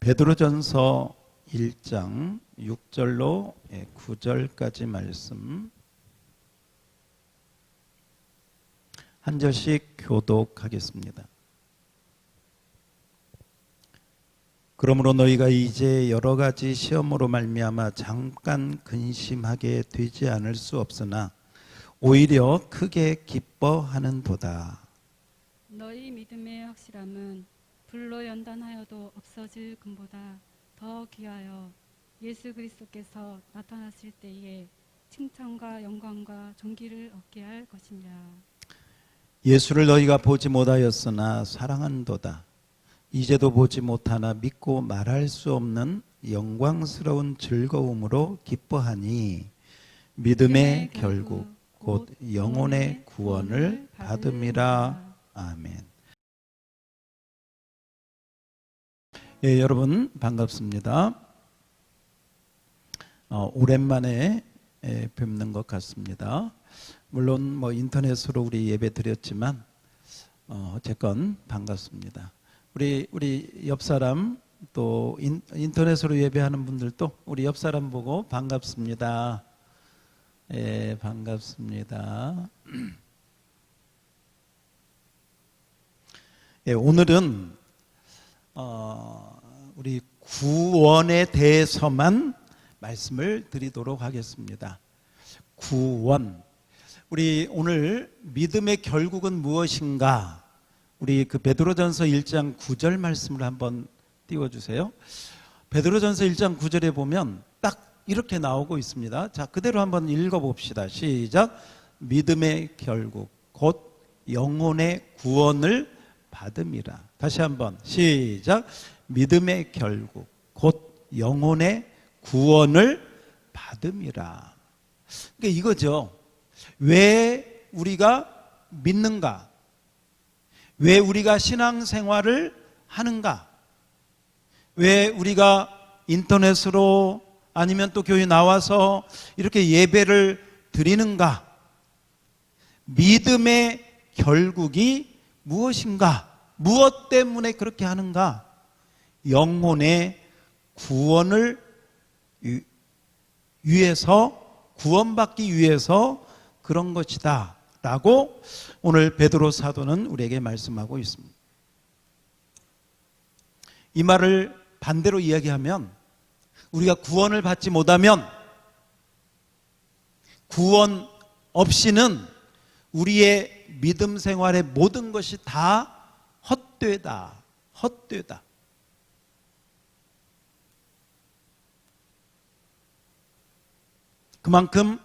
베드로전서 1장 6절로 9절까지 말씀 한 절씩 교독하겠습니다. 그러므로 너희가 이제 여러 가지 시험으로 말미암아 잠깐 근심하게 되지 않을 수 없으나 오히려 크게 기뻐하는도다. 너희 믿음의 확실함은 불로 연단하여도 없어질 금보다 더 귀하여 예수 그리스도께서 나타났을 때에 칭찬과 영광과 존귀를 얻게 할 것이니라. 예수를 너희가 보지 못하였으나 사랑한도다. 이제도 보지 못하나 믿고 말할 수 없는 영광스러운 즐거움으로 기뻐하니 믿음의 결국 곧 영혼의 구원을 받음이라. 아멘. 예, 여러분 반갑습니다. 오랜만에 뵙는 것 같습니다. 물론 인터넷으로 우리 예배 드렸지만 어쨌건 반갑습니다. 우리 옆 사람 또 인터넷으로 예배하는 분들도 우리 옆 사람 보고 반갑습니다. 예, 반갑습니다. 예, 오늘은 우리 구원에 대해서만 말씀을 드리도록 하겠습니다. 구원. 우리 오늘 믿음의 결국은 무엇인가? 우리 그 베드로전서 1장 9절 말씀을 한번 띄워주세요. 베드로전서 1장 9절에 보면 딱 이렇게 나오고 있습니다. 자, 그대로 한번 읽어봅시다. 시작. 믿음의 결국 곧 영혼의 구원을 받음이라. 다시 한번 시작. 믿음의 결국 곧 영혼의 구원을 받음이라. 그러니까 이거죠. 왜 우리가 믿는가? 왜 우리가 신앙생활을 하는가? 왜 우리가 인터넷으로 아니면 또 교회 나와서 이렇게 예배를 드리는가? 믿음의 결국이 무엇인가? 무엇 때문에 그렇게 하는가? 영혼의 구원을 위해서, 구원받기 위해서 그런 것이다 라고 오늘 베드로 사도는 우리에게 말씀하고 있습니다. 이 말을 반대로 이야기하면 우리가 구원을 받지 못하면 구원 없이는 우리의 믿음 생활의 모든 것이 다 헛되다. 헛되다. 그만큼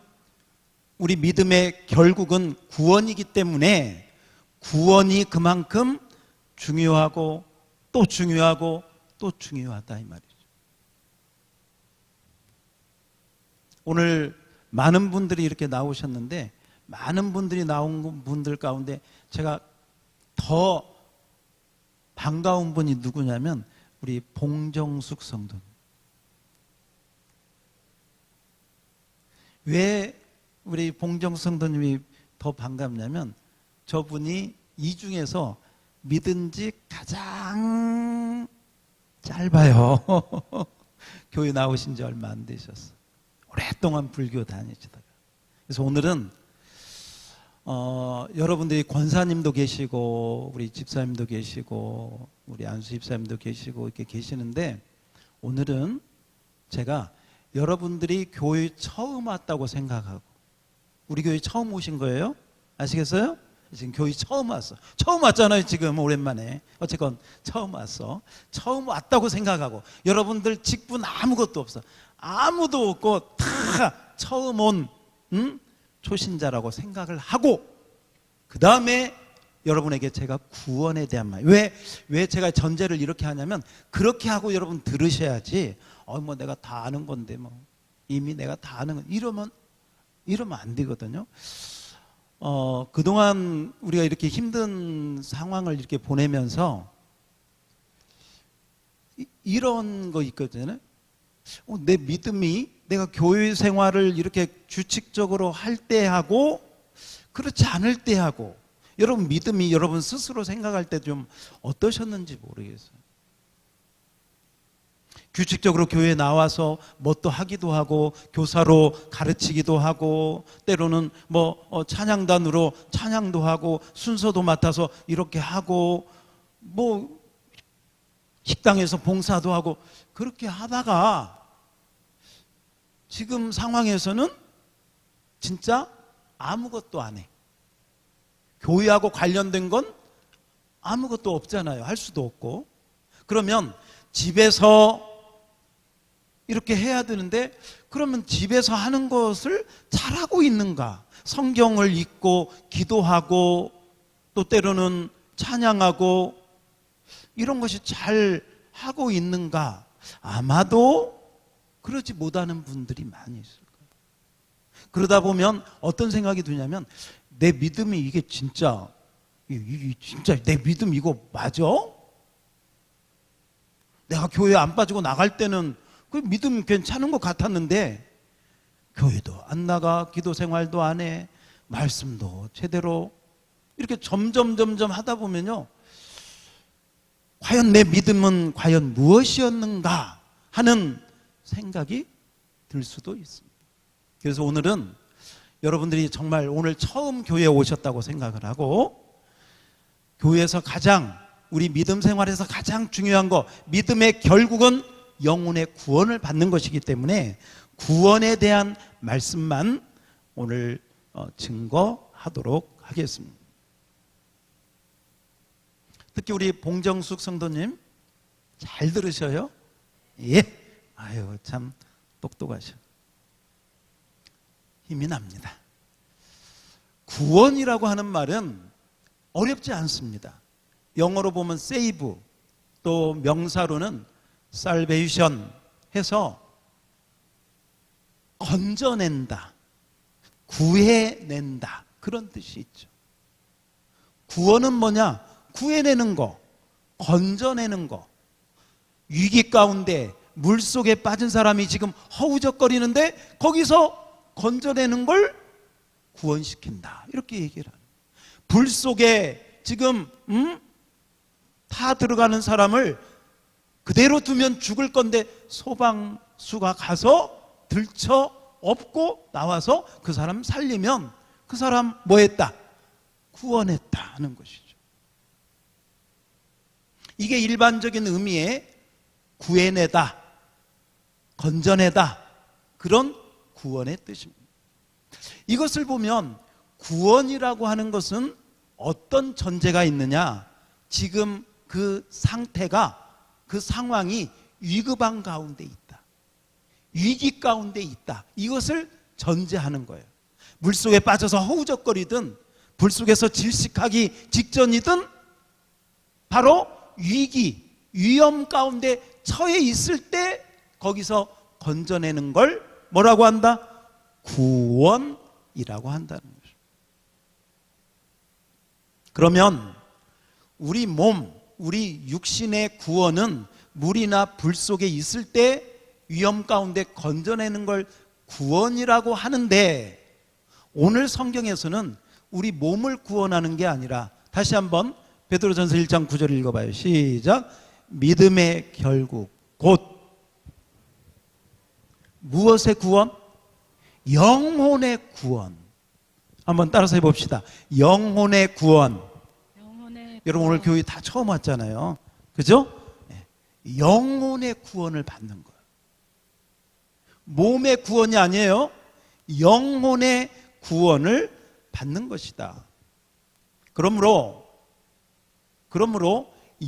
우리 믿음의 결국은 구원이기 때문에 구원이 그만큼 중요하고 또 중요하고 또 중요하다 이 말이죠. 오늘 많은 분들이 이렇게 나오셨는데 많은 분들이 나온 분들 가운데 제가 더 반가운 분이 누구냐면 우리 봉정숙 성도님. 왜 우리 봉정숙 성도님이 더 반갑냐면 저분이 이 중에서 믿은 지 가장 짧아요. 교회 나오신 지 얼마 안 되셨어. 오랫동안 불교 다니시다가. 그래서 오늘은 여러분들이 권사님도 계시고 우리 집사님도 계시고 우리 안수 집사님도 계시고 이렇게 계시는데 오늘은 제가 여러분들이 교회 처음 왔다고 생각하고 우리 교회 처음 오신 거예요? 아시겠어요? 지금 교회 처음 왔어. 처음 왔잖아요 지금 오랜만에. 어쨌건 처음 왔어. 처음 왔다고 생각하고 여러분들 직분 아무것도 없어. 아무도 없고 다 처음 온 초신자라고 생각을 하고 그 다음에 여러분에게 제가 구원에 대한 말. 왜 제가 전제를 이렇게 하냐면 그렇게 하고 여러분 들으셔야지 내가 다 아는 건데 이미 내가 다 아는 건 이러면 안 되거든요. 그동안 우리가 이렇게 힘든 상황을 이렇게 보내면서 이런 거 있거든요. 내 믿음이 내가 교회 생활을 이렇게 규칙적으로 할 때 하고 그렇지 않을 때 하고 여러분 믿음이 여러분 스스로 생각할 때 좀 어떠셨는지 모르겠어요. 규칙적으로 교회에 나와서 뭣도 하기도 하고 교사로 가르치기도 하고 때로는 찬양단으로 찬양도 하고 순서도 맡아서 이렇게 하고 식당에서 봉사도 하고 그렇게 하다가 지금 상황에서는 진짜 아무것도 안 해. 교회하고 관련된 건 아무것도 없잖아요. 할 수도 없고. 그러면 집에서 이렇게 해야 되는데 그러면 집에서 하는 것을 잘하고 있는가? 성경을 읽고 기도하고 또 때로는 찬양하고 이런 것이 잘 하고 있는가? 아마도 그러지 못하는 분들이 많이 있을 거예요. 그러다 보면 어떤 생각이 드냐면 내 믿음이 이게 진짜 내 믿음 이거 맞아? 내가 교회 안 빠지고 나갈 때는 그 믿음 괜찮은 것 같았는데 교회도 안 나가, 기도 생활도 안 해, 말씀도 제대로 이렇게 점점 하다 보면요, 과연 내 믿음은 과연 무엇이었는가 하는 생각이 들 수도 있습니다. 그래서 오늘은 여러분들이 정말 오늘 처음 교회에 오셨다고 생각을 하고 교회에서 가장 우리 믿음 생활에서 가장 중요한 거, 믿음의 결국은 영혼의 구원을 받는 것이기 때문에 구원에 대한 말씀만 오늘 증거하도록 하겠습니다. 특히 우리 봉정숙 성도님 잘 들으셔요? 예. 아유, 참 똑똑하셔. 힘이 납니다. 구원이라고 하는 말은 어렵지 않습니다. 영어로 보면 save, 또 명사로는 salvation 해서 건져낸다, 구해낸다, 그런 뜻이 있죠. 구원은 뭐냐? 구해내는 거, 건져내는 거. 위기 가운데 물속에 빠진 사람이 지금 허우적거리는데 거기서 건져내는 걸 구원시킨다, 이렇게 얘기를 합니다. 불 속에 지금 타 들어가는 사람을 그대로 두면 죽을 건데 소방수가 가서 들쳐 업고 나와서 그 사람 살리면 그 사람 뭐 했다? 구원했다 하는 것이죠. 이게 일반적인 의미의 구해내다, 건져내다, 그런 구원의 뜻입니다. 이것을 보면 구원이라고 하는 것은 어떤 전제가 있느냐? 지금 그 상태가, 그 상황이 위급한 가운데 있다, 위기 가운데 있다, 이것을 전제하는 거예요. 물속에 빠져서 허우적거리든 불 속에서 질식하기 직전이든 바로 위기, 위험 가운데 처해 있을 때 거기서 건져내는 걸 뭐라고 한다? 구원이라고 한다는 거죠. 그러면 우리 몸, 우리 육신의 구원은 물이나 불 속에 있을 때 위험 가운데 건져내는 걸 구원이라고 하는데, 오늘 성경에서는 우리 몸을 구원하는 게 아니라, 다시 한번 베드로전서 1장 9절 읽어봐요. 시작. 믿음의 결국 곧 무엇의 구원? 영혼의 구원. 한번 따라서 해봅시다. 영혼의 구원. 여러분 오늘 교회 다 처음 왔잖아요, 그죠? 영혼의 구원을 받는 거예요. 몸의 구원이 아니에요. 영혼의 구원을 받는 것이다. 그러므로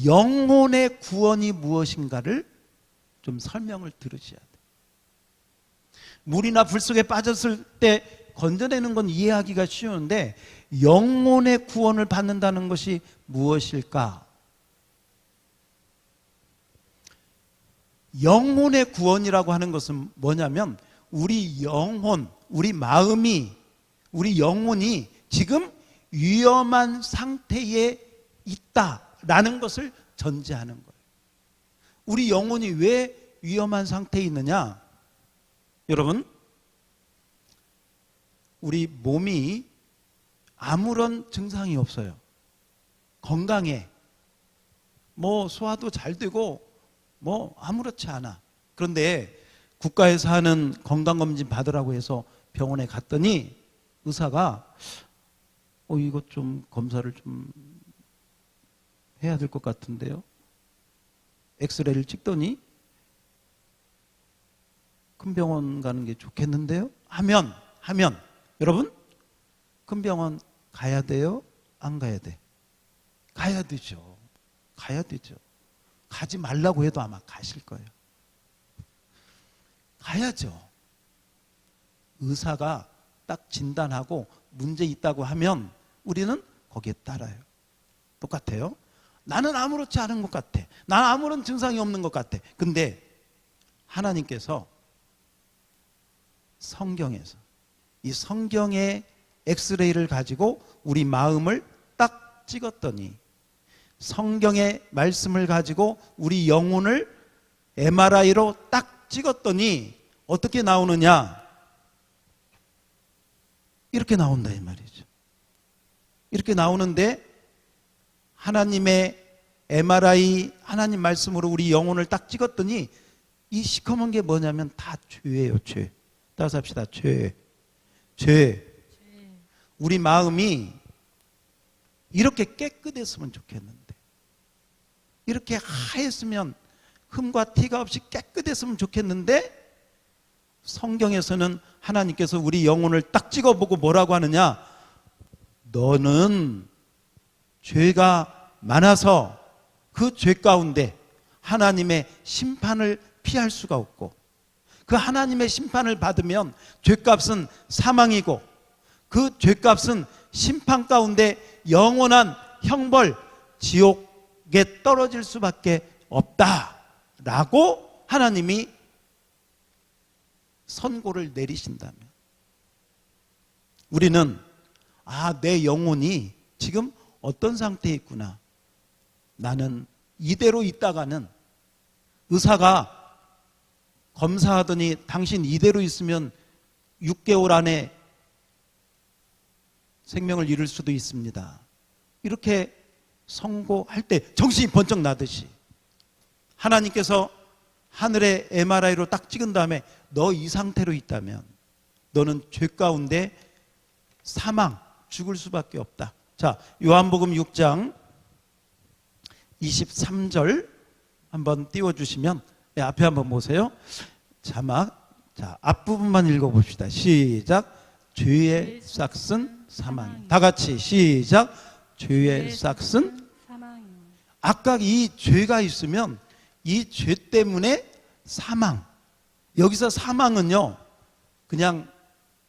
영혼의 구원이 무엇인가를 좀 설명을 들으셔야 돼요. 물이나 불 속에 빠졌을 때 건져내는 건 이해하기가 쉬운데 영혼의 구원을 받는다는 것이 무엇일까? 영혼의 구원이라고 하는 것은 뭐냐면 우리 영혼, 우리 마음이, 우리 영혼이 지금 위험한 상태에 있다라는 것을 전제하는 거예요. 우리 영혼이 왜 위험한 상태에 있느냐? 여러분, 우리 몸이 아무런 증상이 없어요. 건강해. 소화도 잘 되고 아무렇지 않아. 그런데 국가에서 하는 건강검진 받으라고 해서 병원에 갔더니 의사가 이거 좀 검사를 좀 해야 될 것 같은데요. 엑스레이를 찍더니 큰 병원 가는 게 좋겠는데요. 하면 여러분 큰 병원 가야 돼요? 안 가야 돼? 가야 되죠. 가야 되죠. 가지 말라고 해도 아마 가실 거예요. 가야죠. 의사가 딱 진단하고 문제 있다고 하면 우리는 거기에 따라요. 똑같아요. 나는 아무렇지 않은 것 같아. 난 아무런 증상이 없는 것 같아. 근데 하나님께서 성경에서 이 성경의 엑스레이를 가지고 우리 마음을 딱 찍었더니, 성경의 말씀을 가지고 우리 영혼을 MRI로 딱 찍었더니 어떻게 나오느냐? 이렇게 나온다 이 말이죠. 이렇게 나오는데 하나님의 MRI, 하나님 말씀으로 우리 영혼을 딱 찍었더니 이 시커먼 게 뭐냐면 다 죄예요. 죄. 따라서 합시다. 죄. 우리 마음이 이렇게 깨끗했으면 좋겠는데, 이렇게 하였으면, 흠과 티가 없이 깨끗했으면 좋겠는데, 성경에서는 하나님께서 우리 영혼을 딱 찍어보고 뭐라고 하느냐? 너는 죄가 많아서 그 죄 가운데 하나님의 심판을 피할 수가 없고, 그 하나님의 심판을 받으면 죄값은 사망이고, 그 죄값은 심판 가운데 영원한 형벌, 지옥에 떨어질 수밖에 없다라고 하나님이 선고를 내리신다면, 우리는 내 영혼이 지금 어떤 상태에 있구나, 나는 이대로 있다가는, 의사가 검사하더니 당신 이대로 있으면 6개월 안에 생명을 잃을 수도 있습니다, 이렇게 선고할 때 정신이 번쩍 나듯이 하나님께서 하늘의 MRI로 딱 찍은 다음에 너 이 상태로 있다면 너는 죄 가운데 사망, 죽을 수밖에 없다. 자, 요한복음 6장 23절 한번 띄워주시면, 앞에 한번 보세요. 자막, 자, 앞부분만 읽어봅시다. 시작. 죄의 싹은 사망. 다 같이 시작. 죄의 싹은 사망이요. 아까 이 죄가 있으면 이 죄 때문에 사망. 여기서 사망은요, 그냥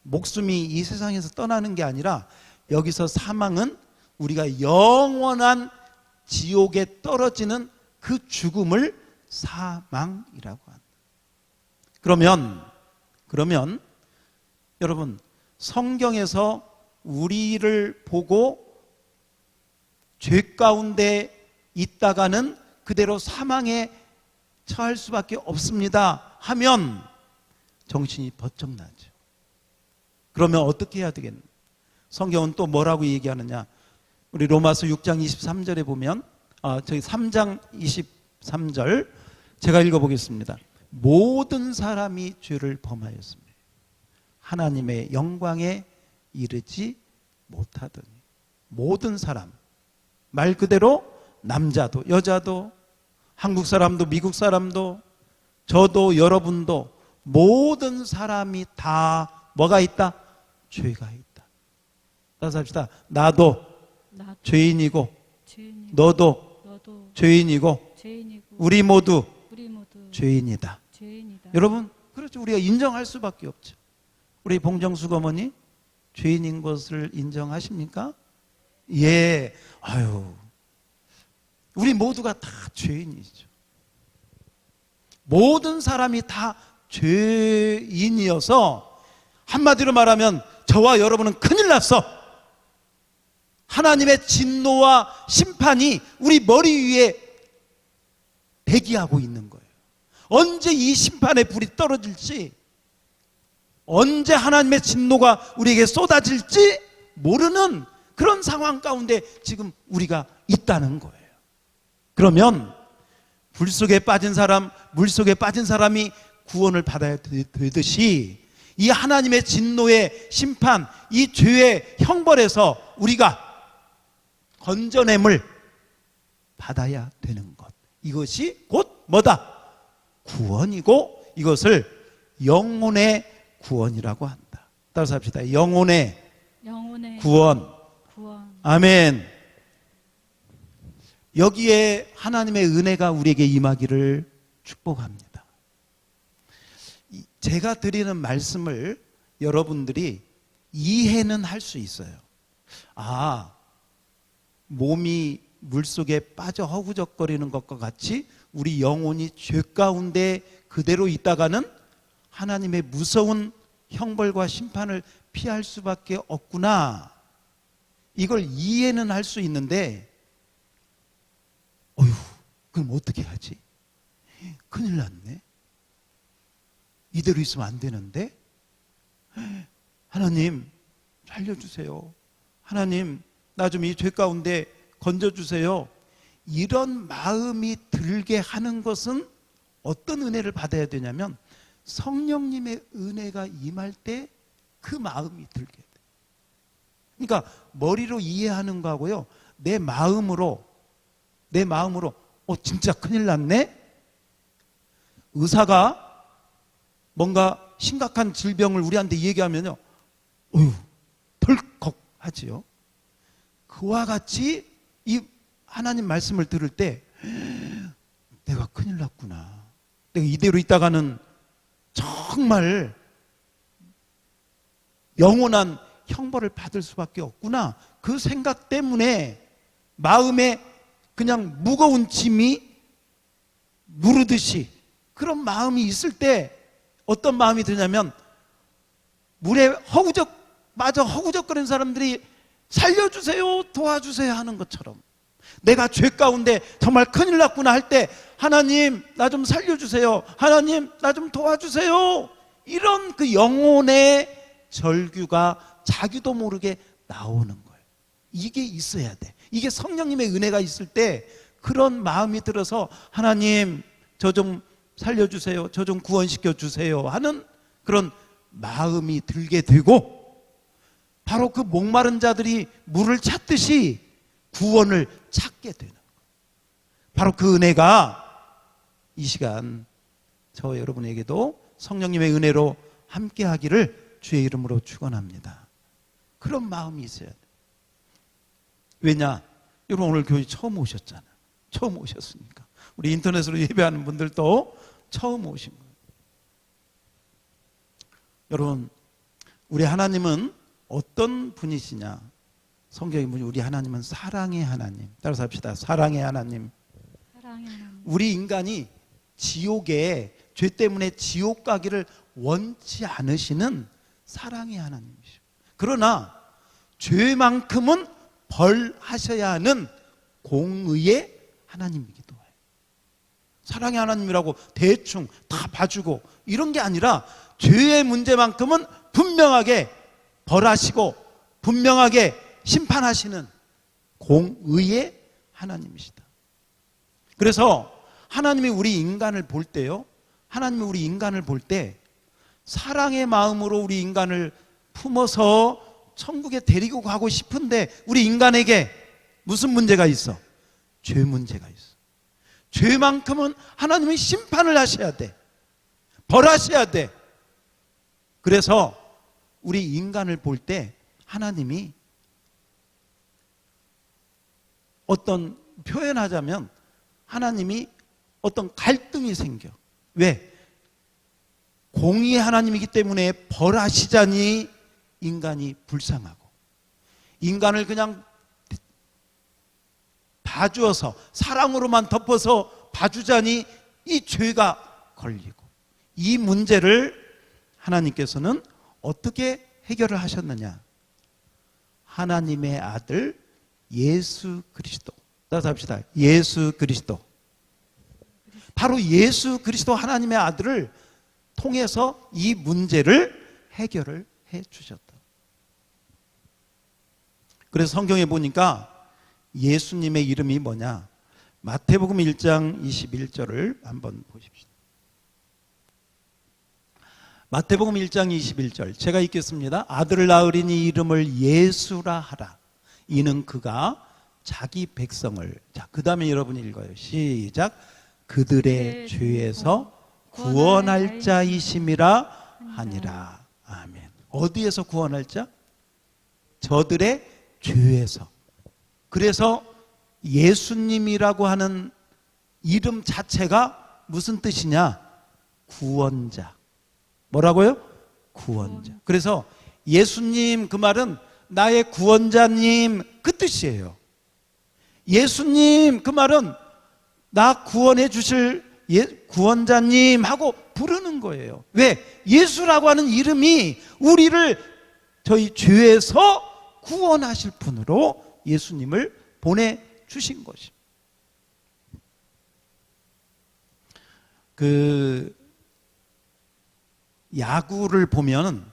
목숨이 이 세상에서 떠나는 게 아니라, 여기서 사망은 우리가 영원한 지옥에 떨어지는 그 죽음을 사망이라고 한다. 그러면 여러분, 성경에서 우리를 보고 죄 가운데 있다가는 그대로 사망에 처할 수밖에 없습니다 하면 정신이 번쩍 나죠. 그러면 어떻게 해야 되겠나? 성경은 또 뭐라고 얘기하느냐? 우리 로마서 6장 23절에 보면, 저기 3장 23절 제가 읽어보겠습니다. 모든 사람이 죄를 범하였습니다. 하나님의 영광에 이르지 못하더니. 모든 사람, 말 그대로 남자도 여자도, 한국 사람도 미국 사람도, 저도 여러분도, 모든 사람이 다 뭐가 있다? 죄가 있다. 따라서 합시다. 나도 죄인이고, 너도 죄인이고, 우리 모두 죄인이다. 여러분, 그렇죠. 우리가 인정할 수밖에 없죠. 우리 봉정숙 어머니 죄인인 것을 인정하십니까? 예. 우리 모두가 다 죄인이죠. 모든 사람이 다 죄인이어서 한마디로 말하면 저와 여러분은 큰일 났어. 하나님의 진노와 심판이 우리 머리 위에 대기하고 있는 거예요. 언제 이 심판의 불이 떨어질지, 언제 하나님의 진노가 우리에게 쏟아질지 모르는 그런 상황 가운데 지금 우리가 있다는 거예요. 그러면 불 속에 빠진 사람, 물 속에 빠진 사람이 구원을 받아야 되듯이 이 하나님의 진노의 심판, 이 죄의 형벌에서 우리가 건져냄을 받아야 되는 것. 이것이 곧 뭐다? 구원이고 이것을 영혼의 구원이라고 한다. 따라서 합시다. 영혼의 구원. 아멘. 여기에 하나님의 은혜가 우리에게 임하기를 축복합니다. 제가 드리는 말씀을 여러분들이 이해는 할 수 있어요. 아, 몸이 물속에 빠져 허구적거리는 것과 같이 우리 영혼이 죄 가운데 그대로 있다가는 하나님의 무서운 형벌과 심판을 피할 수밖에 없구나. 이걸 이해는 할 수 있는데 어휴, 그럼 어떻게 하지? 큰일 났네. 이대로 있으면 안 되는데? 하나님 살려주세요. 하나님 나 좀 이 죄 가운데 건져주세요. 이런 마음이 들게 하는 것은 어떤 은혜를 받아야 되냐면 성령님의 은혜가 임할 때 그 마음이 들게 돼. 그러니까 머리로 이해하는 거하고요, 내 마음으로 진짜 큰일 났네? 의사가 뭔가 심각한 질병을 우리한테 얘기하면요, 어휴, 덜컥 하지요. 그와 같이 이 하나님 말씀을 들을 때 내가 큰일 났구나. 내가 이대로 있다가는 정말 영원한 형벌을 받을 수밖에 없구나. 그 생각 때문에 마음에 그냥 무거운 짐이 무르듯이 그런 마음이 있을 때 어떤 마음이 드냐면 물에 빠져 허구적거리는 사람들이 살려주세요, 도와주세요 하는 것처럼 내가 죄 가운데 정말 큰일 났구나 할 때 하나님 나 좀 살려주세요, 하나님 나 좀 도와주세요, 이런 그 영혼의 절규가 자기도 모르게 나오는 거예요. 이게 있어야 돼. 이게 성령님의 은혜가 있을 때 그런 마음이 들어서 하나님 저 좀 살려주세요, 저 좀 구원시켜 주세요 하는 그런 마음이 들게 되고, 바로 그 목마른 자들이 물을 찾듯이 구원을 찾게 되는 거예요. 바로 그 은혜가 이 시간 저 여러분에게도 성령님의 은혜로 함께 하기를 주의 이름으로 축원합니다. 그런 마음이 있어야 돼요. 왜냐? 여러분 오늘 교회 처음 오셨잖아요. 처음 오셨으니까. 우리 인터넷으로 예배하는 분들도 처음 오신 거예요. 여러분, 우리 하나님은 어떤 분이시냐? 성경이 뭐냐? 우리 하나님은 사랑의 하나님. 따라서 합시다. 사랑의 하나님. 우리 인간이 지옥에 죄 때문에 지옥 가기를 원치 않으시는 사랑의 하나님이시오. 그러나 죄만큼은 벌하셔야 하는 공의의 하나님이기도 해요. 사랑의 하나님이라고 대충 다 봐주고 이런 게 아니라 죄의 문제만큼은 분명하게 벌하시고 분명하게 심판하시는 공의의 하나님이시다. 그래서 하나님이 우리 인간을 볼 때요, 하나님이 우리 인간을 볼 때 사랑의 마음으로 우리 인간을 품어서 천국에 데리고 가고 싶은데 우리 인간에게 무슨 문제가 있어? 죄 문제가 있어. 죄만큼은 하나님이 심판을 하셔야 돼. 벌하셔야 돼. 그래서 우리 인간을 볼 때 하나님이 어떤 표현하자면 하나님이 어떤 갈등이 생겨. 왜? 공의의 하나님이기 때문에 벌하시자니 인간이 불쌍하고, 인간을 그냥 봐주어서 사랑으로만 덮어서 봐주자니 이 죄가 걸리고, 이 문제를 하나님께서는 어떻게 해결을 하셨느냐? 하나님의 아들 예수 그리스도. 따라서 합시다. 예수 그리스도. 바로 예수 그리스도 하나님의 아들을 통해서 이 문제를 해결을 해 주셨다. 그래서 성경에 보니까 예수님의 이름이 뭐냐? 마태복음 1장 21절을 한번 보십시오. 마태복음 1장 21절 제가 읽겠습니다. 아들을 낳으리니 이름을 예수라 하라. 이는 그가 자기 백성을, 자, 그 다음에 여러분이 읽어요. 시작. 그들의 죄에서 구원할 자이심이라 하니라. 아멘. 어디에서 구원할 자? 저들의 죄에서. 그래서 예수님이라고 하는 이름 자체가 무슨 뜻이냐? 구원자. 뭐라고요? 구원자. 그래서 예수님 그 말은 나의 구원자님 그 뜻이에요. 예수님 그 말은 나 구원해 주실 구원자님 하고 부르는 거예요. 왜? 예수라고 하는 이름이 우리를 저희 죄에서 구원하실 분으로 예수님을 보내주신 것입니다. 그 야구를 보면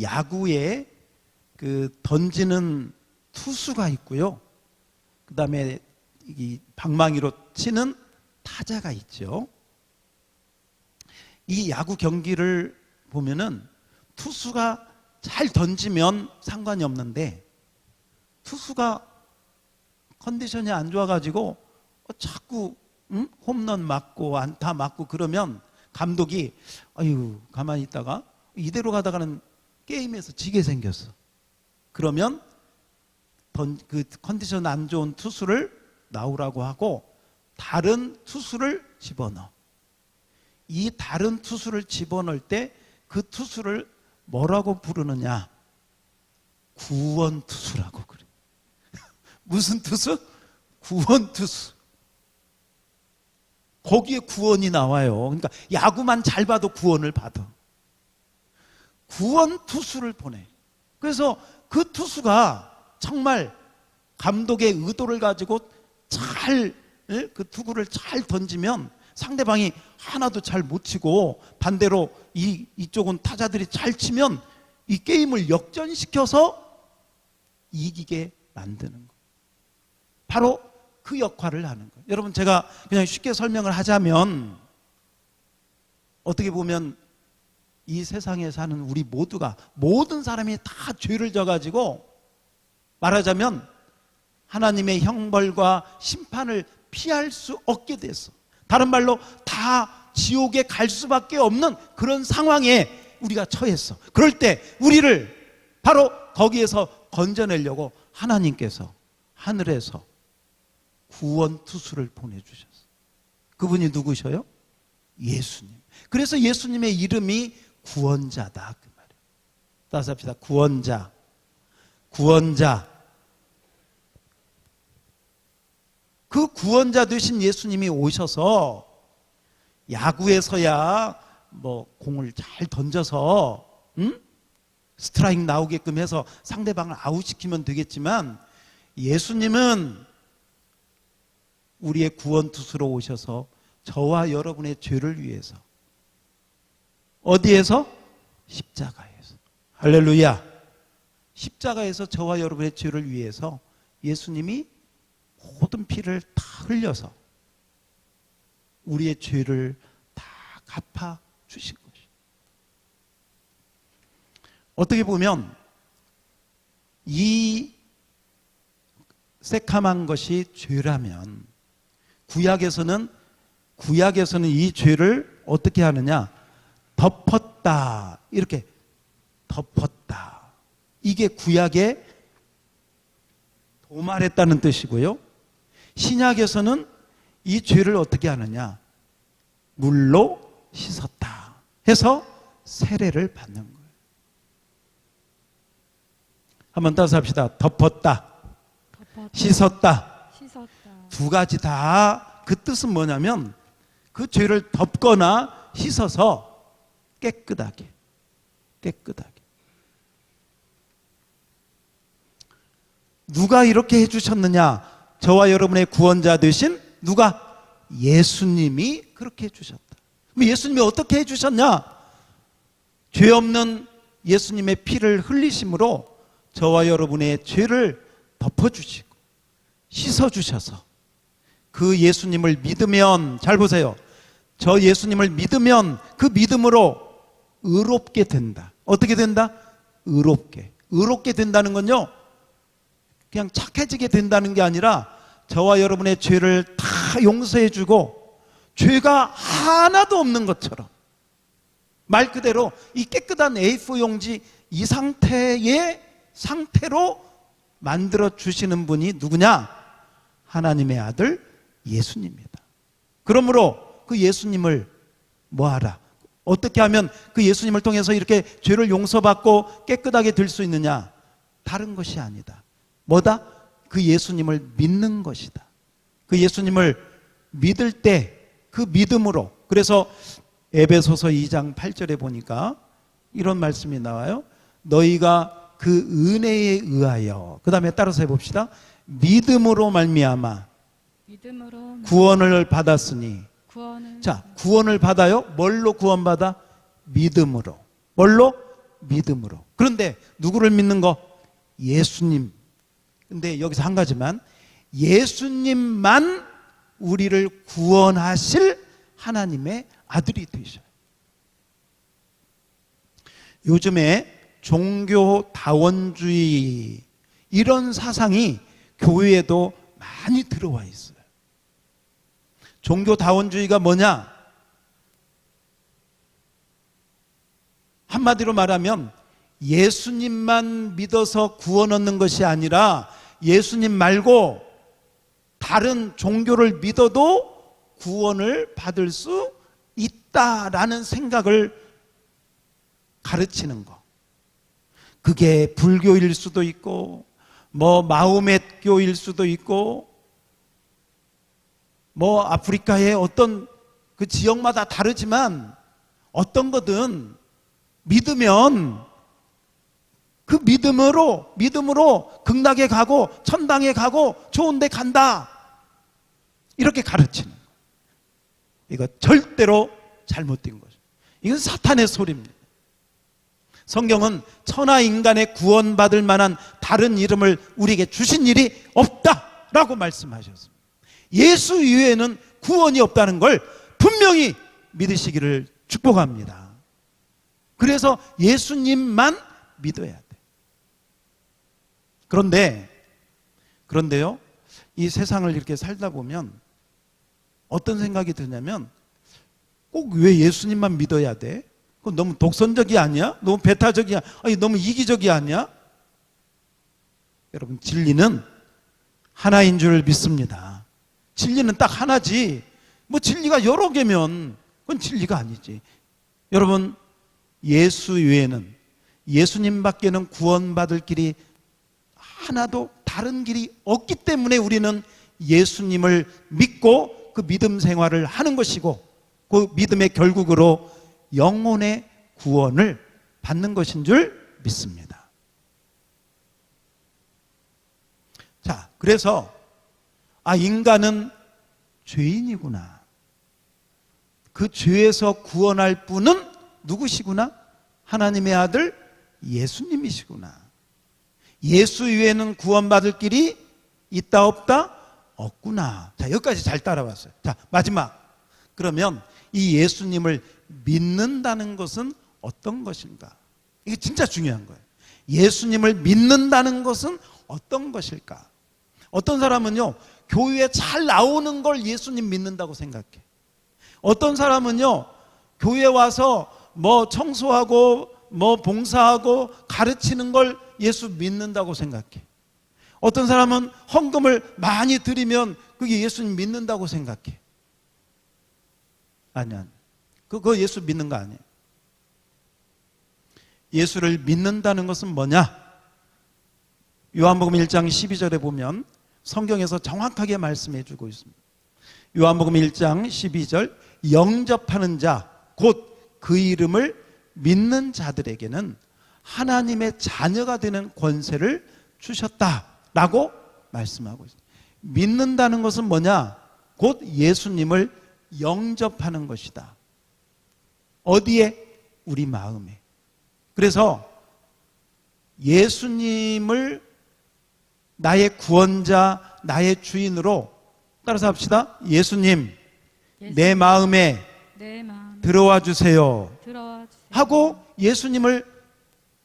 야구에 그 던지는 투수가 있고요. 그 다음에 이 방망이로 치는 타자가 있죠. 이 야구 경기를 보면은 투수가 잘 던지면 상관이 없는데 투수가 컨디션이 안 좋아가지고 자꾸 홈런 맞고 안타 맞고 그러면 감독이 아유 가만히 있다가 이대로 가다가는 게임에서 지게 생겼어. 그러면 그 컨디션 안 좋은 투수를 나오라고 하고 다른 투수를 집어넣어. 이 다른 투수를 집어넣을 때 그 투수를 뭐라고 부르느냐? 구원투수라고 그래. 무슨 투수? 구원투수. 거기에 구원이 나와요. 그러니까 야구만 잘 봐도 구원을 받아. 구원투수를 보내. 그래서 그 투수가 정말 감독의 의도를 가지고 잘 그 투구를 잘 던지면 상대방이 하나도 잘 못 치고 반대로 이쪽은 타자들이 잘 치면 이 게임을 역전시켜서 이기게 만드는 거예요. 바로 그 역할을 하는 거예요. 여러분 제가 그냥 쉽게 설명을 하자면 어떻게 보면 이 세상에 사는 우리 모두가 모든 사람이 다 죄를 져가지고 말하자면 하나님의 형벌과 심판을 피할 수 없게 됐어. 다른 말로 다 지옥에 갈 수밖에 없는 그런 상황에 우리가 처했어. 그럴 때 우리를 바로 거기에서 건져내려고 하나님께서 하늘에서 구원투수를 보내주셨어. 그분이 누구셔요? 예수님. 그래서 예수님의 이름이 구원자다 그 말이에요. 따라서 합시다. 구원자. 구원자. 그 구원자 되신 예수님이 오셔서 야구에서야 뭐 공을 잘 던져서 스트라이크 나오게끔 해서 상대방을 아웃시키면 되겠지만 예수님은 우리의 구원투수로 오셔서 저와 여러분의 죄를 위해서 어디에서? 십자가에서. 할렐루야. 십자가에서 저와 여러분의 죄를 위해서 예수님이 모든 피를 다 흘려서 우리의 죄를 다 갚아 주신 것이. 어떻게 보면 이 새카만 것이 죄라면 구약에서는 이 죄를 어떻게 하느냐? 덮었다. 이렇게 덮었다. 이게 구약의 도말했다는 뜻이고요. 신약에서는 이 죄를 어떻게 하느냐? 물로 씻었다 해서 세례를 받는 거예요. 한번 따서 합시다. 덮었다. 씻었다. 두 가지 다 그 뜻은 뭐냐면 그 죄를 덮거나 씻어서 깨끗하게. 누가 이렇게 해주셨느냐? 저와 여러분의 구원자 되신 누가? 예수님이 그렇게 해주셨다. 예수님이 어떻게 해주셨냐? 죄 없는 예수님의 피를 흘리심으로 저와 여러분의 죄를 덮어주시고 씻어주셔서 그 예수님을 믿으면, 잘 보세요. 저 예수님을 믿으면 그 믿음으로 의롭게 된다. 어떻게 된다? 의롭게. 의롭게 된다는 건요, 그냥 착해지게 된다는 게 아니라 저와 여러분의 죄를 다 용서해주고 죄가 하나도 없는 것처럼, 말 그대로 이 깨끗한 A4 용지 이 상태로 만들어 주시는 분이 누구냐? 하나님의 아들 예수님입니다. 그러므로 그 예수님을 뭐하라? 어떻게 하면 그 예수님을 통해서 이렇게 죄를 용서받고 깨끗하게 될 수 있느냐? 다른 것이 아니다. 뭐다? 그 예수님을 믿는 것이다. 그 예수님을 믿을 때 그 믿음으로, 그래서 에베소서 2장 8절에 보니까 이런 말씀이 나와요. 너희가 그 은혜에 의하여, 그 다음에 따라서 해봅시다. 믿음으로 말미암아 구원을 받았으니. 자, 구원을 받아요. 뭘로 구원받아? 믿음으로. 뭘로? 믿음으로. 그런데 누구를 믿는 거? 예수님. 근데 여기서 한 가지만, 예수님만 우리를 구원하실 하나님의 아들이 되셔요. 요즘에 종교다원주의 이런 사상이 교회에도 많이 들어와 있어요. 종교다원주의가 뭐냐? 한마디로 말하면 예수님만 믿어서 구원 얻는 것이 아니라 예수님 말고 다른 종교를 믿어도 구원을 받을 수 있다라는 생각을 가르치는 거. 그게 불교일 수도 있고, 마호메트교일 수도 있고, 아프리카의 어떤 그 지역마다 다르지만 어떤 거든 믿으면 그 믿음으로 극락에 가고 천당에 가고 좋은 데 간다. 이렇게 가르치는 거예요. 이거 절대로 잘못된 거죠. 이건 사탄의 소리입니다. 성경은 천하 인간의 구원받을 만한 다른 이름을 우리에게 주신 일이 없다라고 말씀하셨습니다. 예수 이외에는 구원이 없다는 걸 분명히 믿으시기를 축복합니다. 그래서 예수님만 믿어야 돼. 그런데요, 이 세상을 이렇게 살다 보면 어떤 생각이 드냐면, 꼭 왜 예수님만 믿어야 돼? 그건 너무 독선적이 아니야? 너무 배타적이야? 아니, 너무 이기적이 아니야? 여러분, 진리는 하나인 줄 믿습니다. 진리는 딱 하나지, 진리가 여러 개면 그건 진리가 아니지. 여러분, 예수 외에는, 예수님밖에는 구원받을 길이 하나도 다른 길이 없기 때문에 우리는 예수님을 믿고 그 믿음 생활을 하는 것이고, 그 믿음의 결국으로 영혼의 구원을 받는 것인 줄 믿습니다. 자, 그래서 인간은 죄인이구나. 그 죄에서 구원할 분은 누구시구나? 하나님의 아들 예수님이시구나. 예수 외에는 구원받을 길이 있다 없다? 없구나. 자, 여기까지 잘 따라왔어요. 자, 마지막. 그러면 이 예수님을 믿는다는 것은 어떤 것인가? 이게 진짜 중요한 거예요. 예수님을 믿는다는 것은 어떤 것일까? 어떤 사람은요, 교회에 잘 나오는 걸 예수님 믿는다고 생각해. 어떤 사람은요, 교회 와서 청소하고 봉사하고 가르치는 걸 예수 믿는다고 생각해. 어떤 사람은 헌금을 많이 드리면 그게 예수님 믿는다고 생각해. 아니야. 그거 예수 믿는 거 아니에요. 예수를 믿는다는 것은 뭐냐? 요한복음 1장 12절에 보면 성경에서 정확하게 말씀해 주고 있습니다. 요한복음 1장 12절, 영접하는 자, 곧 그 이름을 믿는 자들에게는 하나님의 자녀가 되는 권세를 주셨다라고 말씀하고 있습니다. 믿는다는 것은 뭐냐? 곧 예수님을 영접하는 것이다. 어디에? 우리 마음에. 그래서 예수님을 나의 구원자, 나의 주인으로 따라서 합시다. 예수님, 예수님, 내 마음에 내 마음 들어와 주세요 들어와 주세요. 하고 예수님을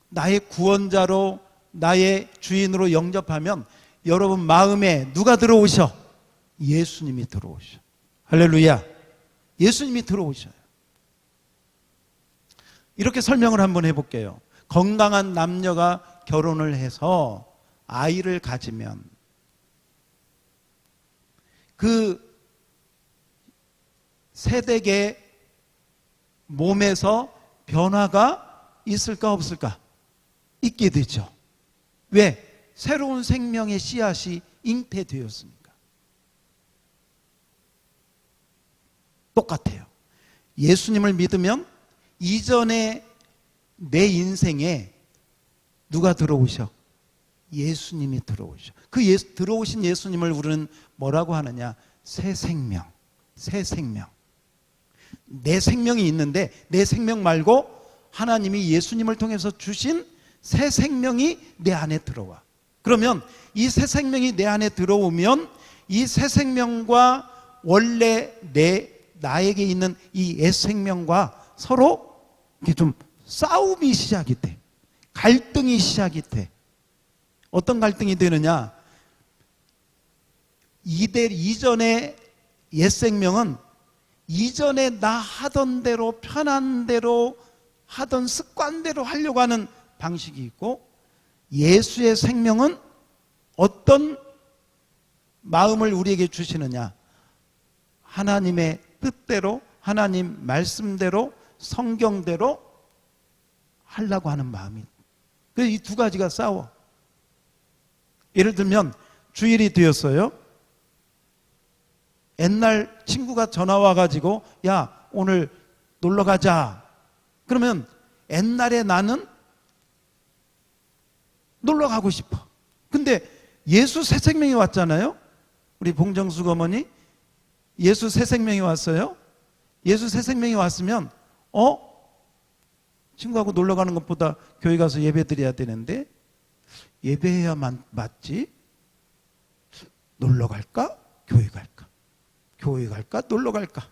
나의 구원자로 나의 주인으로 영접하면 여러분 마음에 누가 들어오셔? 예수님이 들어오셔. 할렐루야. 예수님이 들어오셔요. 이렇게 설명을 한번 해볼게요. 건강한 남녀가 결혼을 해서 아이를 가지면 그 세대의 몸에서 변화가 있을까 없을까? 있게 되죠. 왜? 새로운 생명의 씨앗이 잉태되었으니까. 똑같아요. 예수님을 믿으면 이전에 내 인생에 누가 들어오셔? 예수님이 들어오셔. 그 들어오신 예수님을 우리는 뭐라고 하느냐? 새 생명. 새 생명. 내 생명이 있는데 내 생명 말고 하나님이 예수님을 통해서 주신 새 생명이 내 안에 들어와. 그러면 이 새 생명이 내 안에 들어오면 이 새 생명과 원래 나에게 있는 이 옛 생명과 서로 이렇게 좀 싸움이 시작이 돼. 갈등이 시작이 돼. 어떤 갈등이 되느냐? 이전의 옛 생명은 이전에 나 하던 대로 편한 대로 하던 습관대로 하려고 하는 방식이 있고, 예수의 생명은 어떤 마음을 우리에게 주시느냐? 하나님의 뜻대로, 하나님 말씀대로, 성경대로 하려고 하는 마음이. 그래서 이 두 가지가 싸워. 예를 들면 주일이 되었어요. 옛날 친구가 전화 와가지고 야 오늘 놀러 가자. 그러면 옛날에 나는 놀러 가고 싶어. 근데 예수 새 생명이 왔잖아요. 우리 봉정숙 어머니 예수 새 생명이 왔어요. 예수 새 생명이 왔으면 친구하고 놀러 가는 것보다 교회 가서 예배 드려야 되는데 예배해야만 맞지? 놀러 갈까? 교회 갈까? 교회 갈까? 놀러 갈까?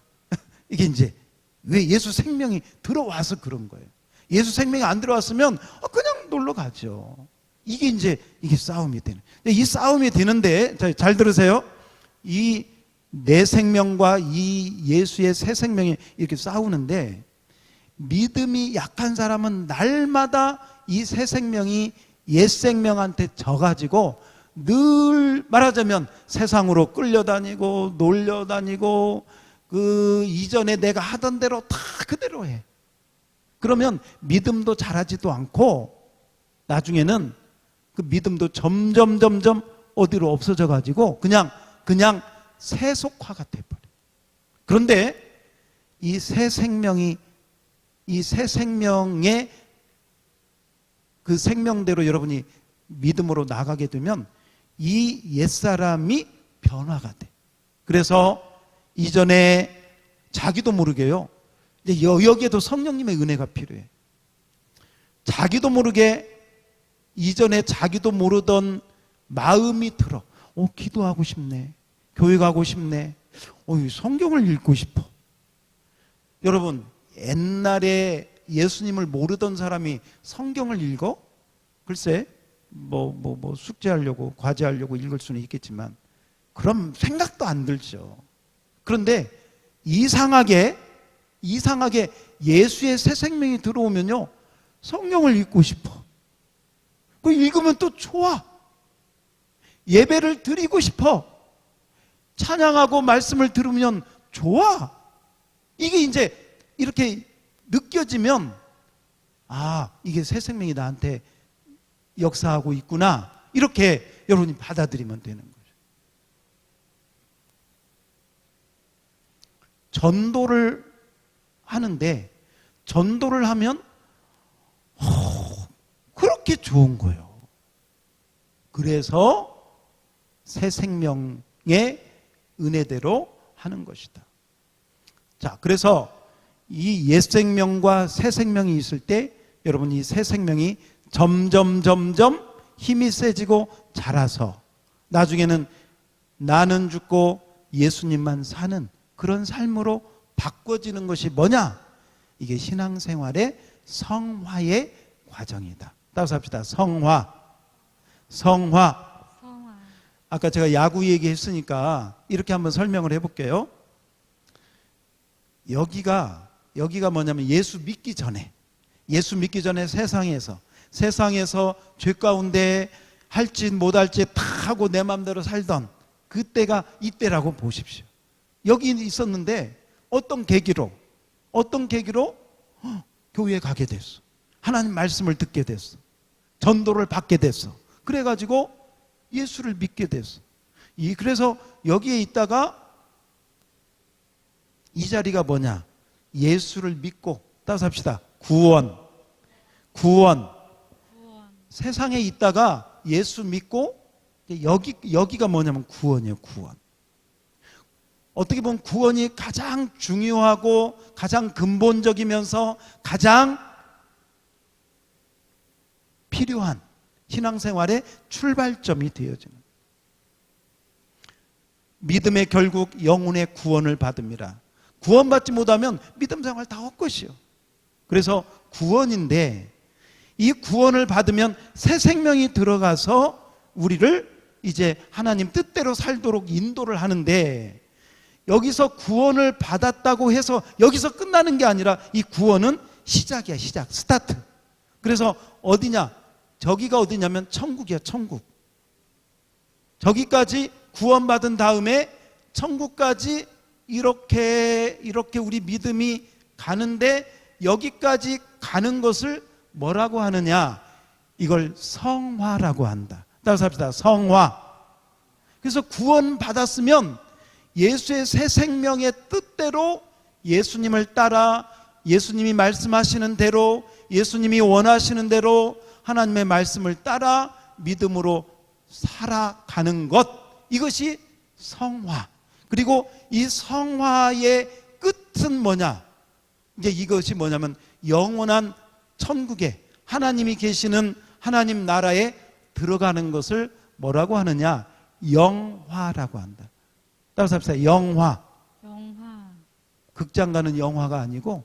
이게 이제 왜 예수 생명이 들어와서 그런 거예요. 예수 생명이 안 들어왔으면 그냥 놀러 가죠. 이게 싸움이 되는. 이 싸움이 되는데 잘 들으세요. 이 내 생명과 이 예수의 새 생명이 이렇게 싸우는데 믿음이 약한 사람은 날마다 이 새 생명이 옛 생명한테 져가지고 늘 말하자면 세상으로 끌려다니고 놀려다니고 그 이전에 내가 하던 대로 다 그대로 해. 그러면 믿음도 자라지도 않고 나중에는 그 믿음도 점점 어디로 없어져 가지고 그냥 세속화가 돼버려. 그런데 이 새 생명의 그 생명대로 여러분이 믿음으로 나가게 되면 이 옛사람이 변화가 돼. 그래서 이전에 자기도 모르게요. 이제 여기에도 성령님의 은혜가 필요해. 자기도 모르게 이전에 자기도 모르던 마음이 들어. 기도하고 싶네. 교회 가고 싶네. 성경을 읽고 싶어. 여러분, 옛날에 예수님을 모르던 사람이 성경을 읽어? 글쎄, 숙제하려고, 과제하려고 읽을 수는 있겠지만, 그럼 생각도 안 들죠. 그런데 이상하게 예수의 새 생명이 들어오면요, 성경을 읽고 싶어. 그 읽으면 또 좋아. 예배를 드리고 싶어. 찬양하고 말씀을 들으면 좋아. 이게 이제 이렇게 느껴지면 이게 새 생명이 나한테 역사하고 있구나. 이렇게 여러분이 받아들이면 되는 거죠. 전도를 하는데 전도를 하면 그렇게 좋은 거예요. 그래서 새 생명의 은혜대로 하는 것이다. 자, 그래서 이 옛 생명과 새 생명이 있을 때 여러분 이 새 생명이 점점 힘이 세지고 자라서 나중에는 나는 죽고 예수님만 사는 그런 삶으로 바꿔지는 것이 뭐냐? 이게 신앙생활의 성화의 과정이다. 따라서 합시다. 성화. 성화. 성화. 아까 제가 야구 얘기했으니까 이렇게 한번 설명을 해볼게요. 여기가 뭐냐면 예수 믿기 전에 세상에서 죄 가운데 할지 못할지 다 하고 내 마음대로 살던 그때가 이때라고 보십시오. 여기 있었는데 어떤 계기로 교회에 가게 됐어. 하나님 말씀을 듣게 됐어. 전도를 받게 됐어. 그래가지고 예수를 믿게 됐어. 그래서 여기에 있다가 이 자리가 뭐냐? 예수를 믿고 따라서 합시다. 구원. 세상에 있다가 예수 믿고 여기가 뭐냐면 구원이에요. 구원. 어떻게 보면 구원이 가장 중요하고 가장 근본적이면서 가장 필요한 신앙생활의 출발점이 되어지는, 믿음의 결국 영혼의 구원을 받습니다. 구원받지 못하면 믿음 생활 다 헛것이요. 그래서 구원인데 이 구원을 받으면 새 생명이 들어가서 우리를 이제 하나님 뜻대로 살도록 인도를 하는데, 여기서 구원을 받았다고 해서 여기서 끝나는 게 아니라 이 구원은 시작이야. 시작, 스타트. 그래서 어디냐? 저기가 어디냐면 천국이야. 천국. 저기까지 구원받은 다음에 천국까지 이렇게 우리 믿음이 가는데, 여기까지 가는 것을 뭐라고 하느냐? 이걸 성화라고 한다. 따라서 합시다. 성화. 그래서 구원받았으면 예수의 새 생명의 뜻대로 예수님을 따라 예수님이 말씀하시는 대로, 예수님이 원하시는 대로 하나님의 말씀을 따라 믿음으로 살아가는 것, 이것이 성화. 그리고 이 성화의 끝은 뭐냐? 이제 이것이 뭐냐면 영원한 천국에 하나님이 계시는 하나님 나라에 들어가는 것을 뭐라고 하느냐? 영화라고 한다. 따라서 합시다. 영화. 극장 가는 영화가 아니고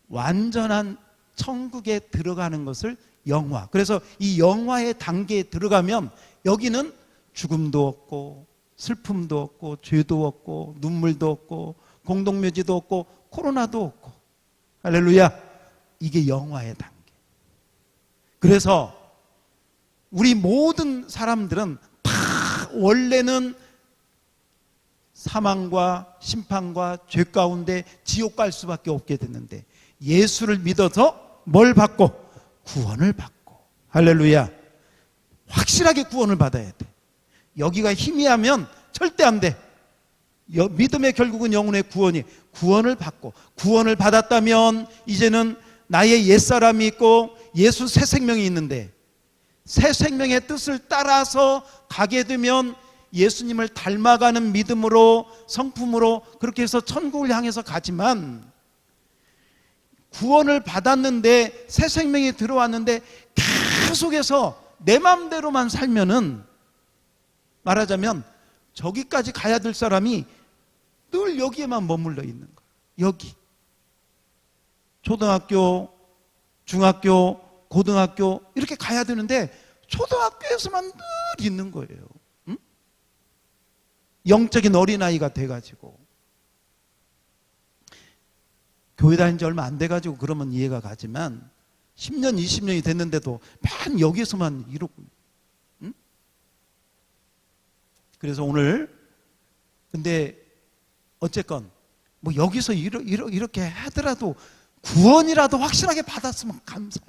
완전한 천국에 들어가는 것을 영화. 그래서 이 영화의 단계에 들어가면 여기는 죽음도 없고 슬픔도 없고 죄도 없고 눈물도 없고 공동묘지도 없고 코로나도 없고. 할렐루야. 이게 영화의 단계. 그래서 우리 모든 사람들은 다 원래는 사망과 심판과 죄 가운데 지옥 갈 수밖에 없게 됐는데, 예수를 믿어서 뭘 받고? 구원을 받고. 할렐루야. 확실하게 구원을 받아야 돼. 여기가 희미하면 절대 안 돼. 믿음의 결국은 영혼의 구원을 받고, 구원을 받았다면 이제는 나의 옛사람이 있고 예수 새 생명이 있는데, 새 생명의 뜻을 따라서 가게 되면 예수님을 닮아가는 믿음으로, 성품으로 그렇게 해서 천국을 향해서 가지만, 구원을 받았는데 새 생명이 들어왔는데 계속해서 내 마음대로만 살면은, 말하자면 저기까지 가야 될 사람이 늘 여기에만 머물러 있는 거예요. 여기. 초등학교, 중학교, 고등학교 이렇게 가야 되는데 초등학교에서만 늘 있는 거예요. 응? 영적인 어린아이가 돼가지고. 교회 다닌 지 얼마 안 돼가지고 그러면 이해가 가지만 10년, 20년이 됐는데도 맨 여기서만 이러고. 응? 그래서 오늘 근데 어쨌건 뭐 여기서 이렇게 하더라도 구원이라도 확실하게 받았으면 감사해.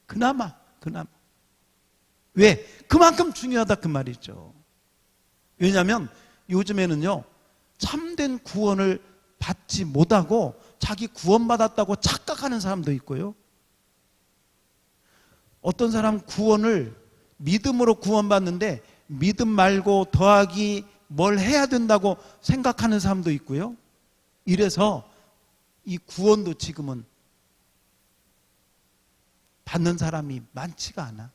그나마. 왜? 그만큼 중요하다 그 말이죠. 왜냐하면 요즘에는요, 참된 구원을 받지 못하고 자기 구원받았다고 착각하는 사람도 있고요. 어떤 사람 구원을 믿음으로 구원받는데 믿음 말고 더하기 뭘 해야 된다고 생각하는 사람도 있고요. 이래서 이 구원도 지금은 받는 사람이 많지가 않아.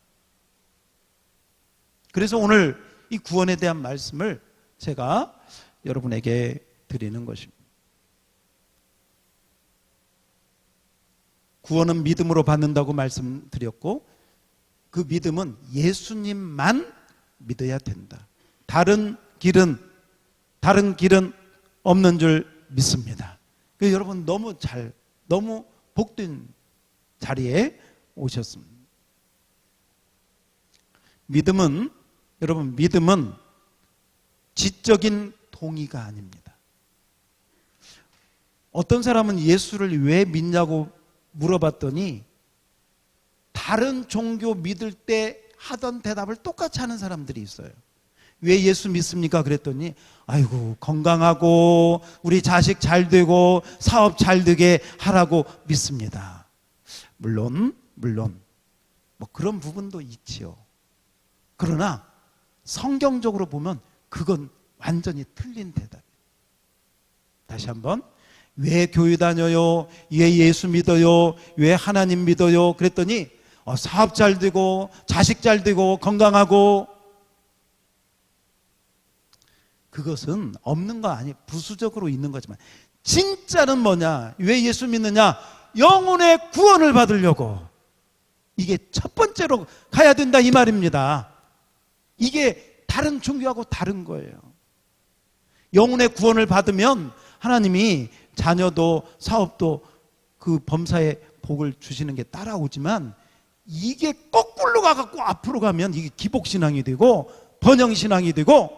그래서 오늘 이 구원에 대한 말씀을 제가 여러분에게 드리는 것입니다. 구원은 믿음으로 받는다고 말씀드렸고, 그 믿음은 예수님만 믿어야 된다. 다른 길은 없는 줄 믿습니다. 여러분 너무 복된 자리에 오셨습니다. 믿음은 지적인 동의가 아닙니다. 어떤 사람은 예수를 왜 믿냐고 물어봤더니 다른 종교 믿을 때 하던 대답을 똑같이 하는 사람들이 있어요. 왜 예수 믿습니까? 그랬더니 아이고 건강하고 우리 자식 잘 되고 사업 잘 되게 하라고 믿습니다. 물론 뭐 그런 부분도 있지요. 그러나 성경적으로 보면 그건 완전히 틀린 대답이에요. 다시 한번, 왜 교회 다녀요? 왜 예수 믿어요? 왜 하나님 믿어요? 그랬더니 사업 잘 되고 자식 잘 되고 건강하고. 그것은 없는 거 아니, 부수적으로 있는 거지만 진짜는 뭐냐? 왜 예수 믿느냐? 영혼의 구원을 받으려고. 이게 첫 번째로 가야 된다 이 말입니다. 이게 다른 종교하고 다른 거예요. 영혼의 구원을 받으면 하나님이 자녀도 사업도 그 범사에 복을 주시는 게 따라오지만, 이게 거꾸로 가갖고 앞으로 가면 이게 기복신앙이 되고 번영신앙이 되고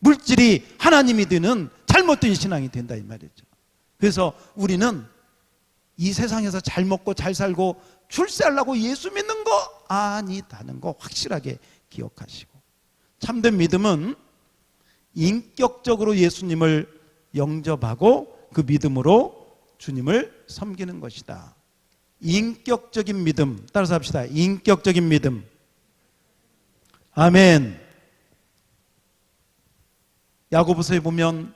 물질이 하나님이 되는 잘못된 신앙이 된다 이 말이죠. 그래서 우리는 이 세상에서 잘 먹고 잘 살고 출세하려고 예수 믿는 거 아니다는 거 확실하게 기억하시고, 참된 믿음은 인격적으로 예수님을 영접하고 그 믿음으로 주님을 섬기는 것이다. 인격적인 믿음, 따라서 합시다. 인격적인 믿음. 아멘. 야고보서에 보면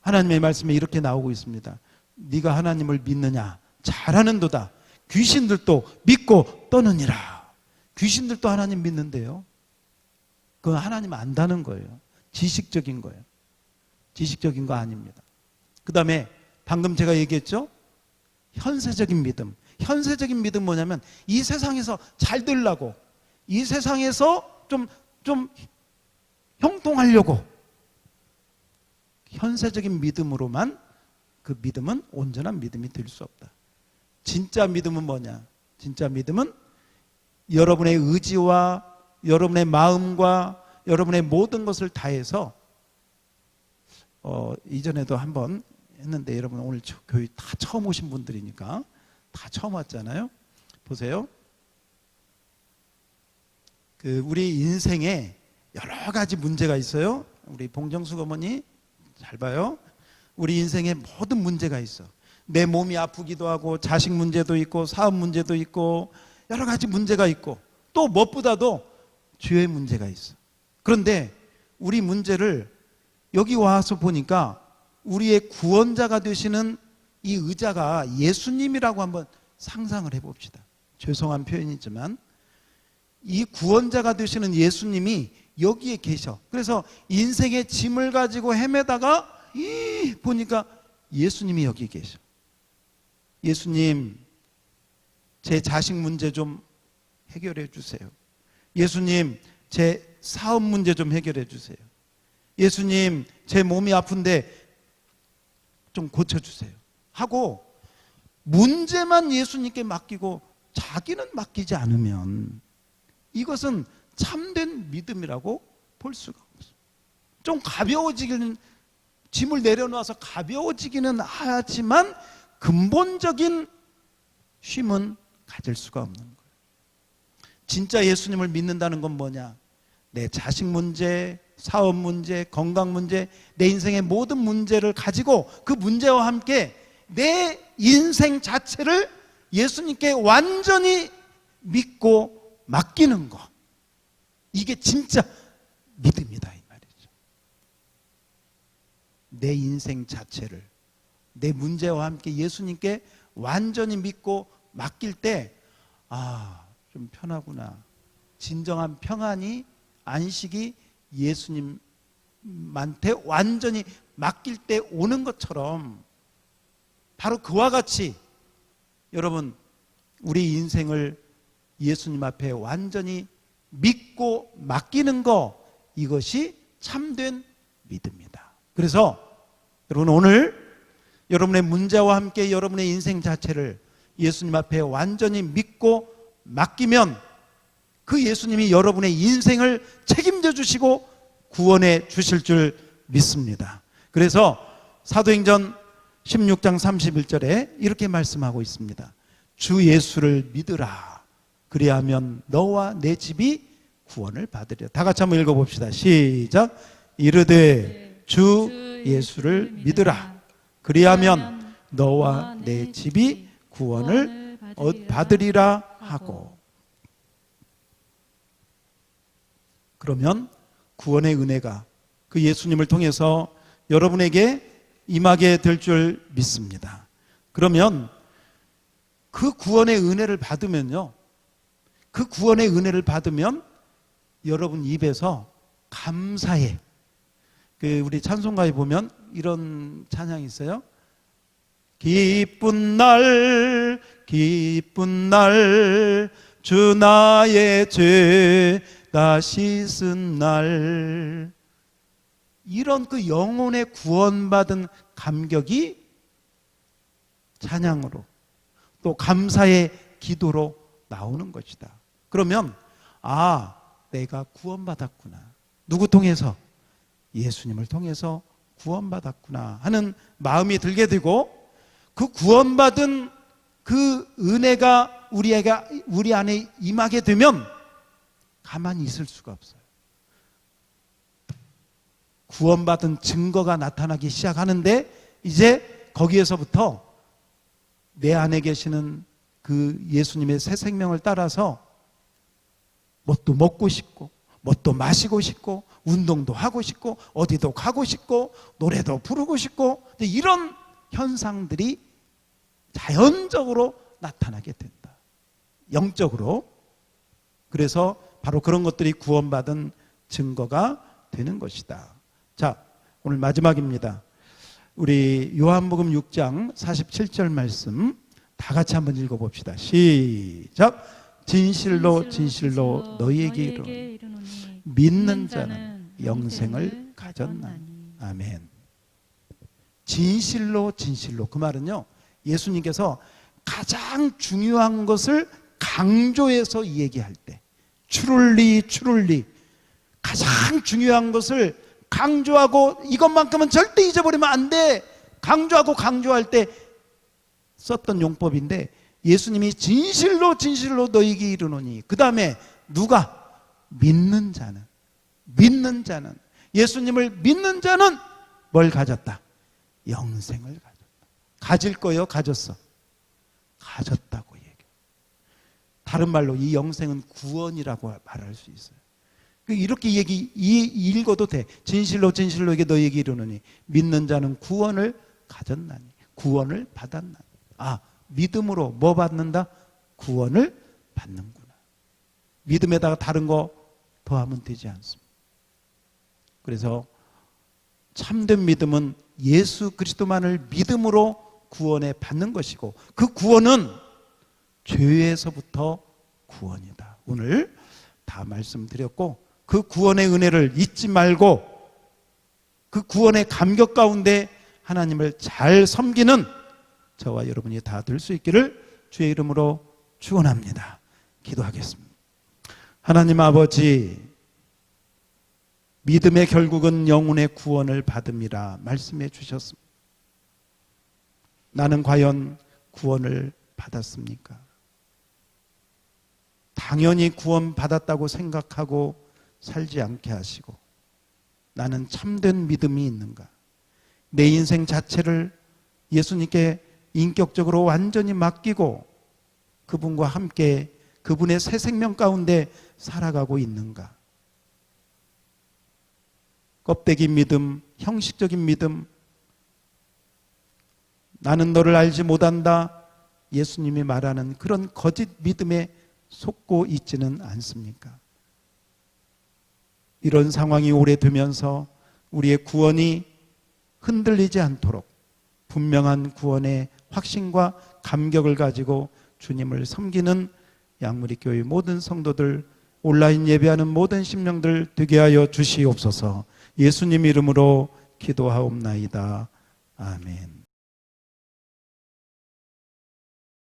하나님의 말씀에 이렇게 나오고 있습니다. 네가 하나님을 믿느냐? 잘하는도다. 귀신들도 믿고 떠느니라. 귀신들도 하나님 믿는데요, 그건 하나님 안다는 거예요. 지식적인 거예요. 지식적인 거 아닙니다. 그 다음에 방금 제가 얘기했죠? 현세적인 믿음. 현세적인 믿음 뭐냐면 이 세상에서 잘 되려고, 이 세상에서 좀 형통하려고, 현세적인 믿음으로만, 그 믿음은 온전한 믿음이 될 수 없다. 진짜 믿음은 뭐냐? 진짜 믿음은 여러분의 의지와 여러분의 마음과 여러분의 모든 것을 다해서, 이전에도 한번 했는데, 여러분 오늘 교회 다 처음 오신 분들이니까 다 처음 왔잖아요. 보세요. 우리 인생에 여러 가지 문제가 있어요. 우리 봉정숙 어머니 잘 봐요. 우리 인생에 모든 문제가 있어. 내 몸이 아프기도 하고, 자식 문제도 있고, 사업 문제도 있고, 여러 가지 문제가 있고, 또 무엇보다도 죄의 문제가 있어. 그런데 우리 문제를 여기 와서 보니까 우리의 구원자가 되시는 이 의자가 예수님이라고 한번 상상을 해봅시다. 죄송한 표현이지만 이 구원자가 되시는 예수님이 여기에 계셔. 그래서 인생의 짐을 가지고 헤매다가 보니까 예수님이 여기 계셔. 예수님, 제 자식 문제 좀 해결해 주세요. 예수님, 제 사업 문제 좀 해결해 주세요. 예수님, 제 몸이 아픈데 좀 고쳐주세요 하고, 문제만 예수님께 맡기고 자기는 맡기지 않으면 이것은 참된 믿음이라고 볼 수가 없어요. 좀 가벼워지기는, 짐을 내려놓아서 가벼워지기는 하지만 근본적인 쉼은 가질 수가 없는 거예요. 진짜 예수님을 믿는다는 건 뭐냐? 내 자식 문제, 사업 문제, 건강 문제, 내 인생의 모든 문제를 가지고 그 문제와 함께 내 인생 자체를 예수님께 완전히 믿고 맡기는 것. 이게 진짜 믿음이다 이 말이죠. 내 인생 자체를, 내 문제와 함께 예수님께 완전히 믿고 맡길 때, 좀 편하구나. 진정한 평안이, 안식이 예수님 예수님한테 완전히 맡길 때 오는 것처럼 바로 그와 같이 여러분 우리 인생을 예수님 앞에 완전히 믿고 맡기는 거, 이것이 참된 믿음이다. 그래서 여러분 오늘 여러분의 문제와 함께 여러분의 인생 자체를 예수님 앞에 완전히 믿고 맡기면 그 예수님이 여러분의 인생을 책임져 주시고 구원해 주실 줄 믿습니다. 그래서 사도행전 16장 31절에 이렇게 말씀하고 있습니다. 주 예수를 믿으라. 그리하면 너와 내 집이 구원을 받으리라. 다 같이 한번 읽어봅시다. 시작. 이르되 주 예수를 믿으라. 그리하면 너와 내 집이 구원을 받으리라 하고. 그러면 구원의 은혜가 그 예수님을 통해서 여러분에게 임하게 될 줄 믿습니다. 그러면 그 구원의 은혜를 받으면요, 그 구원의 은혜를 받으면 여러분 입에서 감사해. 우리 찬송가에 보면 이런 찬양이 있어요. 기쁜 날 기쁜 날 주 나의 죄 다 씻은 날. 이런 그 영혼의 구원받은 감격이 찬양으로 또 감사의 기도로 나오는 것이다. 그러면 내가 구원받았구나. 누구 통해서? 예수님을 통해서 구원받았구나 하는 마음이 들게 되고, 그 구원받은 그 은혜가 우리 안에 임하게 되면 가만히 있을 수가 없어요. 구원받은 증거가 나타나기 시작하는데 이제 거기에서부터 내 안에 계시는 그 예수님의 새 생명을 따라서 뭣도 먹고 싶고 뭣도 마시고 싶고 운동도 하고 싶고 어디도 가고 싶고 노래도 부르고 싶고 이런 현상들이 자연적으로 나타나게 된다. 영적으로. 그래서 바로 그런 것들이 구원받은 증거가 되는 것이다. 자, 오늘 마지막입니다. 우리 요한복음 6장 47절 말씀 다 같이 한번 읽어봅시다. 시작. 진실로 진실로 너희에게 이르노니 믿는 자는 영생을 가졌나니. 아멘. 진실로 진실로, 그 말은요, 예수님께서 가장 중요한 것을 강조해서 얘기할 때, truly 가장 중요한 것을 강조하고 이것만큼은 절대 잊어버리면 안 돼, 강조하고 강조할 때 썼던 용법인데, 예수님이 진실로 진실로 너희에게 이르노니, 그 다음에 누가? 믿는 자는 예수님을 믿는 자는 뭘 가졌다? 영생을 가졌다. 가질 거요? 가졌어? 가졌다고 얘기해. 다른 말로 이 영생은 구원이라고 말할 수 있어요. 이렇게 읽어도 돼. 진실로 진실로 너희에게 이르노니 믿는 자는 구원을 가졌나니, 구원을 받았나니. 믿음으로 뭐 받는다? 구원을 받는구나. 믿음에다가 다른 거 더하면 되지 않습니다. 그래서 참된 믿음은 예수 그리스도만을 믿음으로 구원에 받는 것이고, 그 구원은 죄에서부터 구원이다. 오늘 다 말씀드렸고, 그 구원의 은혜를 잊지 말고 그 구원의 감격 가운데 하나님을 잘 섬기는 저와 여러분이 다 될 수 있기를 주의 이름으로 축원합니다. 기도하겠습니다. 하나님 아버지, 믿음의 결국은 영혼의 구원을 받음이라 말씀해 주셨습니다. 나는 과연 구원을 받았습니까? 당연히 구원받았다고 생각하고 살지 않게 하시고, 나는 참된 믿음이 있는가? 내 인생 자체를 예수님께 인격적으로 완전히 맡기고 그분과 함께 그분의 새 생명 가운데 살아가고 있는가? 껍데기 믿음, 형식적인 믿음, 나는 너를 알지 못한다, 예수님이 말하는 그런 거짓 믿음에 속고 있지는 않습니까? 이런 상황이 오래되면서 우리의 구원이 흔들리지 않도록 분명한 구원의 확신과 감격을 가지고 주님을 섬기는 양무리교회 모든 성도들, 온라인 예배하는 모든 심령들 되게 하여 주시옵소서. 예수님 이름으로 기도하옵나이다. 아멘.